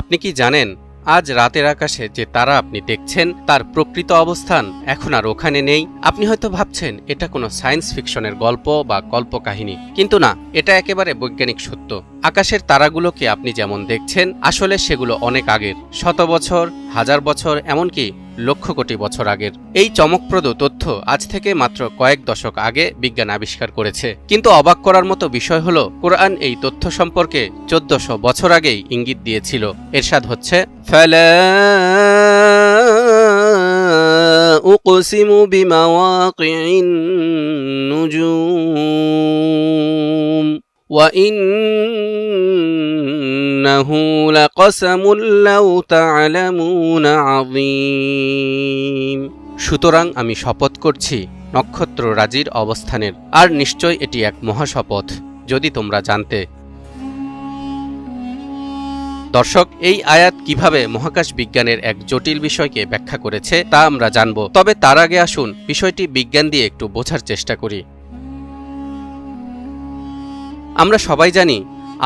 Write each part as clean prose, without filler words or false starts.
আপনি কি জানেন আজ রাতের আকাশে যে তারা আপনি দেখছেন তার প্রকৃত অবস্থান এখন আর ওখানে নেই? আপনি হয়তো ভাবছেন এটা কোনো সায়েন্স ফিকশনের গল্প বা কল্পকাহিনী, কিন্তু না, এটা একেবারে বৈজ্ঞানিক সত্য। আকাশের তারাগুলোকে আপনি যেমন দেখছেন আসলে সেগুলো অনেক আগের, শত বছর, হাজার বছর, এমনকি লক্ষ কোটি বছর আগের। এই চমকপ্রদ তথ্য আজ থেকে মাত্র কয়েক দশক আগে বিজ্ঞান আবিষ্কার করেছে। কিন্তু অবাক করার মতো বিষয় হলো, কোরআন এই তথ্য সম্পর্কে 1400 বছর আগেই ইঙ্গিত দিয়েছিল। এরশাদ হচ্ছে, ফালা উকসিমু বিমাওয়াকিন নুজুম ওয়া ইন্নাহু লাকসামুন লাউ তা'লামুনা আযীম। সুতরাং আমি শপথ করছি নক্ষত্ররাজির অবস্থানের, আর নিশ্চয় এটি এক মহাশপথ, যদি তোমরা জানতে। দর্শক, এই আয়াত কিভাবে মহাকাশ বিজ্ঞানের এক জটিল বিষয়কে ব্যাখ্যা করেছে তা আমরা জানব। তবে তার আগে আসুন বিষয়টি বিজ্ঞান দিয়ে একটু বোঝার চেষ্টা করি। আমরা সবাই জানি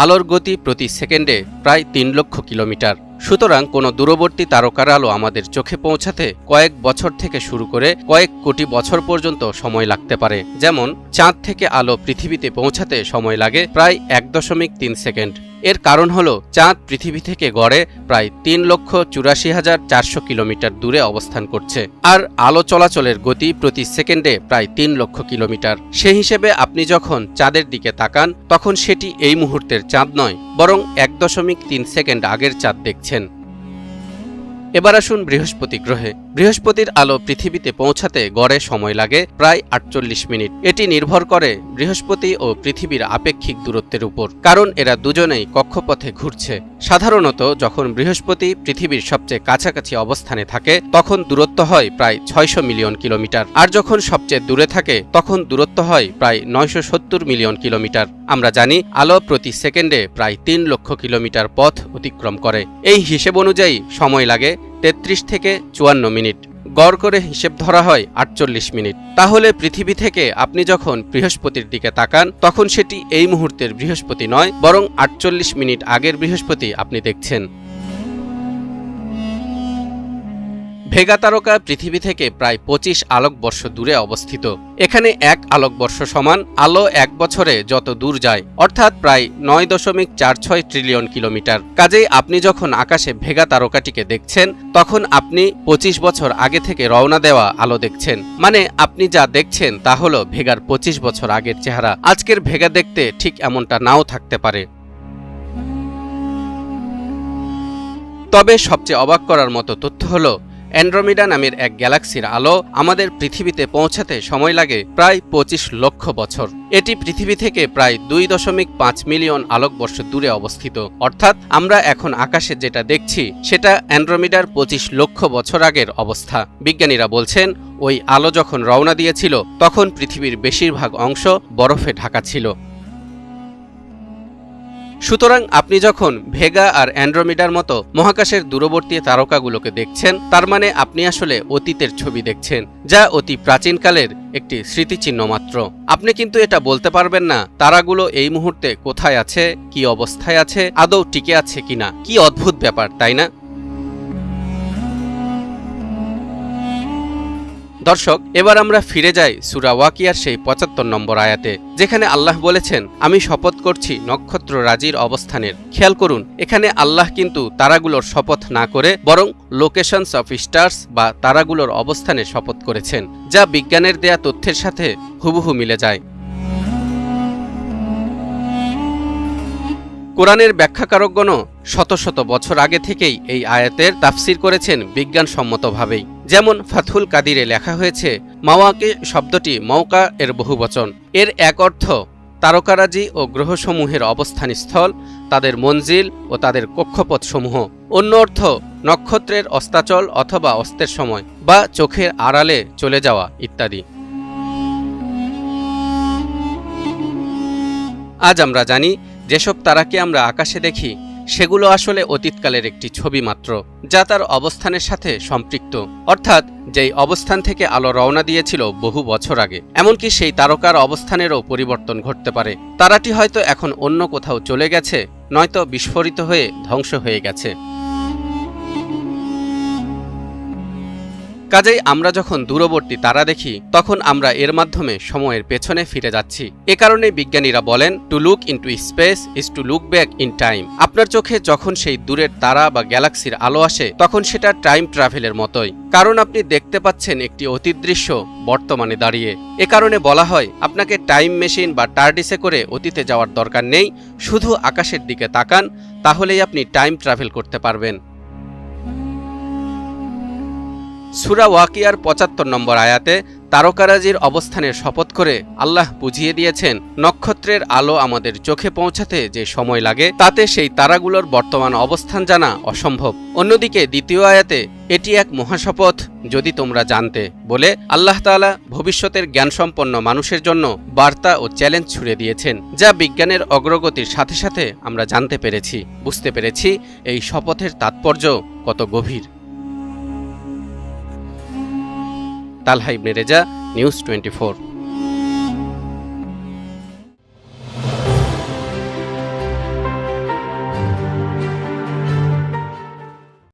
আলোর গতি প্রতি সেকেন্ডে প্রায় 3 লক্ষ কিলোমিটার। সুতরাং কোনো দূরবর্তী তারকার আলো আমাদের চোখে পৌঁছাতে কয়েক বছর থেকে শুরু করে কয়েক কোটি বছর পর্যন্ত সময় লাগতে পারে। যেমন চাঁদ থেকে আলো পৃথিবীতে পৌঁছাতে সময় লাগে প্রায় 1.3 সেকেন্ড। এর কারণ হলো চাঁদ পৃথিবী থেকে গড়ে প্রায় 3,84,400 কিলোমিটার দূরে অবস্থান করছে, আর আলো চলাচলের গতি প্রতি সেকেন্ডে প্রায় 3 লক্ষ কিলোমিটার। সেই হিসেবে আপনি যখন চাঁদের দিকে তাকান তখন সেটি এই মুহূর্তের চাঁদ নয়, বরং 1.3 সেকেন্ড আগের চাঁদ দেখছেন। এবার আসুন বৃহস্পতি গ্রহে। বৃহস্পতির আলো পৃথিবীতে পৌঁছাতে গড়ে সময় লাগে প্রায় 48 মিনিট। এটি নির্ভর করে বৃহস্পতি ও পৃথিবীর আপেক্ষিক দূরত্বের উপর, কারণ এরা দুজনেই কক্ষপথে ঘুরছে। সাধারণত যখন বৃহস্পতি পৃথিবীর সবচেয়ে কাছাকাছি অবস্থানে থাকে তখন দূরত্ব হয় প্রায় 600 মিলিয়ন কিলোমিটার, আর যখন সবচেয়ে দূরে থাকে তখন দূরত্ব হয় প্রায় 970 মিলিয়ন কিলোমিটার। আমরা জানি আলো প্রতি সেকেন্ডে প্রায় 3 লক্ষ কিলোমিটার পথ অতিক্রম করে। এই হিসেব অনুযায়ী সময় লাগে 33 থেকে 54 মিনিট। গড় করে হিসেব ধরা হয় 48 মিনিট। তাহলে পৃথিবী থেকে আপনি যখন বৃহস্পতির দিকে তাকান তখন সেটি এই মুহূর্তের বৃহস্পতি নয়, বরং 48 মিনিট আগের বৃহস্পতি আপনি দেখছেন। ভেগা তারকা পৃথিবী থেকে প্রায় 25 আলোকবর্ষ দূরে অবস্থিত। এখানে 1 আলোকবর্ষ সমান আলো 1 বছরে যত দূর যায়, অর্থাৎ প্রায় 9.46 ট্রিলিয়ন কিলোমিটার। কাজেই আপনি যখন আকাশে ভেগা তারকাটিকে দেখছেন তখন আপনি 25 বছর আগে থেকে রওনা দেওয়া আলো দেখছেন। মানে আপনি যা দেখছেন তা হলো ভেগার 25 বছর আগের চেহারা। আজকের ভেগা দেখতে ঠিক এমনটা নাও থাকতে পারে। তবে সবচেয়ে অবাক করার মতো তথ্য হলো, অ্যান্ড্রোমিডা নামের এক গ্যালাক্সির আলো আমাদের পৃথিবীতে পৌঁছাতে সময় লাগে প্রায় 25 লক্ষ বছর। এটি পৃথিবী থেকে প্রায় 2.5 মিলিয়ন আলোকবর্ষ দূরে অবস্থিত। অর্থাৎ আমরা এখন আকাশে যেটা দেখছি সেটা অ্যান্ড্রোমিডার 25 লক্ষ বছর আগের অবস্থা। বিজ্ঞানীরা বলছেন ওই আলো যখন রওনা দিয়েছিল তখন পৃথিবীর বেশিরভাগ অংশ বরফে ঢাকা ছিল। সুতরাং আপনি যখন ভেগা আর অ্যান্ড্রোমিডার মতো মহাকাশের দূরবর্তী তারকাগুলোকে দেখছেন তার মানে আপনি আসলে অতীতের ছবি দেখছেন, যা অতি প্রাচীনকালের একটি স্মৃতিচিহ্ন মাত্র। আপনি কিন্তু এটা বলতে পারবেন না তারাগুলো এই মুহূর্তে কোথায় আছে, কি অবস্থায় আছে, আদৌ টিকে আছে কিনা। কি অদ্ভুত ব্যাপার, তাই না? দর্শক, এবার আমরা ফিরে যাই সূরা ওয়াকিয়ার সেই 75 নম্বর আয়াতে, যেখানে আল্লাহ বলেছেন, আমি শপথ করছি নক্ষত্ররাজির অবস্থানের। খেয়াল করুন, এখানে আল্লাহ কিন্তু তারাগুলোর শপথ না করে বরং লোকেশনস অফ স্টার্স বা তারাগুলোর অবস্থানের শপথ করেছেন, যা বিজ্ঞানের দেয়া তথ্যের সাথে হুবহু মিলে যায়। কোরআনের ব্যাখ্যাকারকগণও শত শত বছর আগে থেকেই এই আয়াতের তাফসির করেছেন বিজ্ঞানসম্মতভাবেই। যেমন ফাথুল কাদিরে লেখা হয়েছে, মাওয়াকি শব্দটি মৌকা এর বহুবচন। এর এক অর্থ তারকারাজি ও গ্রহসমূহের অবস্থানস্থল, তাদের মঞ্জিল ও তাদের কক্ষপথসমূহ। অন্য অর্থ নক্ষত্রের অস্তাচল অথবা অস্তের সময় বা চোখের আড়ালে চলে যাওয়া ইত্যাদি। আজ আমরা জানি যেসব তারাকে আমরা আকাশে দেখি সেগুলো আসলে অতীতকালের একটি ছবি মাত্র, যা তার অবস্থানের সাথে সম্পৃক্ত, অর্থাৎ যেই অবস্থান থেকে আলো রওনা দিয়েছিল বহু বছর আগে। এমনকি সেই তারকার অবস্থানেরও পরিবর্তন ঘটতে পারে। তারাটি হয়তো এখন অন্য কোথাও চলে গেছে, নয়তো বিস্ফোরিত হয়ে ধ্বংস হয়ে গেছে। কাজেই আমরা যখন দূরবর্তী তারা দেখি তখন আমরা এর মাধ্যমে সময়ের পেছনে ফিরে যাচ্ছি। এ কারণে বিজ্ঞানীরা বলেন, to look into space is to look back in time. আপনার চোখে যখন সেই দূরের তারা বা গ্যালাক্সির আলো আসে তখন সেটা টাইম ট্রাভেলের মতোই, কারণ আপনি দেখতে পাচ্ছেন একটি অতীত দৃশ্য বর্তমানে দাঁড়িয়ে। এ কারণে বলা হয়, আপনাকে টাইম মেশিন বা টার্ডিসে করে অতীতে যাওয়ার দরকার নেই, শুধু আকাশের দিকে তাকান, তাহলেই আপনি টাইম ট্রাভেল করতে পারবেন। সূরা ওয়াকিয়ার ৭৫ নম্বর আয়াতে তারকারাজির অবস্থানের শপথ করে আল্লাহ বুঝিয়ে দিয়েছেন, নক্ষত্রের আলো আমাদের চোখে পৌঁছাতে যে সময় লাগে তাতে সেই তারাগুলোর বর্তমান অবস্থান জানা অসম্ভব। অন্যদিকে দ্বিতীয় আয়াতে এটি এক মহাশপথ যদি তোমরা জানতে বলে আল্লাহ তাআলা ভবিষ্যতের জ্ঞানসম্পন্ন মানুষের জন্য বার্তা ও চ্যালেঞ্জ ছুড়ে দিয়েছেন, যা বিজ্ঞানের অগ্রগতির সাথে সাথে আমরা জানতে পেরেছি, বুঝতে পেরেছি এই শপথের তাৎপর্য কত গভীর। তালহা ইবনে রেজা, নিউজ 24।